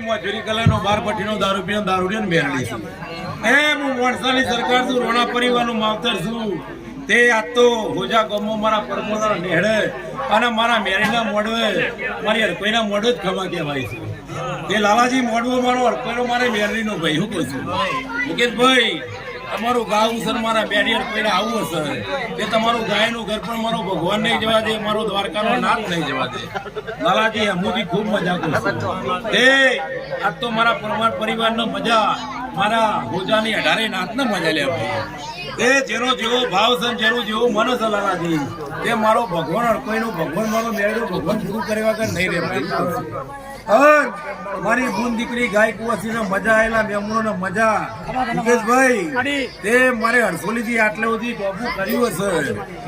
મજૂરી કલાનો 12 પટ્ટીનો દારૂ પીને દારૂડિયો મેળવી છું. હું વણસાની સરકાર છું, રોણા પરિવારનું માવતર છું. તે આજ તો હોજા ગમો મારા પરમોના નેહડે અને મારા મેરીના મોડવે મારી હરકોઈના મોઢો જ ખમા કહેવાય છે. તે લાલાજી મોડવો મારો હરકોઈનો મારે મેરડીનો ભાઈ. હું કહું છું મુકેશભાઈ, તમારું ગાવું સર મારા બેડી હરકોઈને આવું હશે તે તમારું ગાયનું ઘર પણ મારો ભગવાન નહીં જવા દે, મારો દ્વારકાનો નાથ નહીં જવા દે. લાલાજી હમુજી ખૂબ મજા કરું છું. તે આજ તો મારા પરમાર પરિવારનો મજા, મારા હોજાની 18 નાથને મજા લે ભાઈ. તે જેનો જેવો ભાવ છે, જેનો જેવો મન છે લાલાજી, તે મારો ભગવાન હરકોઈનો ભગવાન મારો મેળવ્યો ભગવાન પૂરું કરવા વગર નહીં રે ભાઈ. મારી બૂન દીકરી ગાય કુવાસીને મજા આવેલા મહેમાનોને મજા. મુકેશભાઈ, તે મારે હરસોલીથી આટલે સુધી ટોપું કર્યું હશે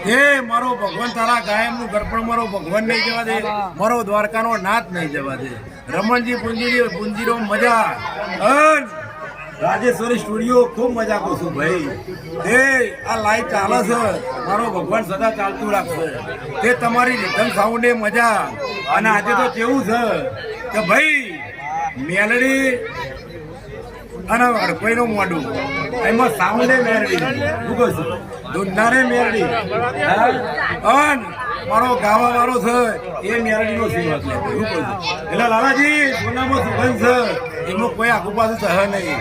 તે મારો ભગવાન તારા ગાયમનું ઘર પણ મારો ભગવાન નહીં જવા દે, મારો દ્વારકાનો નાથ નહીં જવા દે. રમણજી પુંજીરો મજા. રાજેશ્વરી સ્ટુડિયો ખૂબ મજા કરું છું ભાઈ. તે આ લાઈવ ચાલે છે, મારો ભગવાન સદા ચાલતું રાખશે. તે તમારી નિધન સાઉન્ડે મજા. અને આજે તો કેવું છે કે ભાઈ મેલડી અને હરકોઈનું મોઢું એમાં સાઉન્ડે મેરડી. શું કહું છું, દુનિયારે મેરડી. મારો ગાવા વાળો છે એ મેરડીનો સેવા છે. શું કહું છું એટલે લાલાજી સોનામાં સુગંધ છે, એમાં કોઈ આખું પાછું સહ નહીં.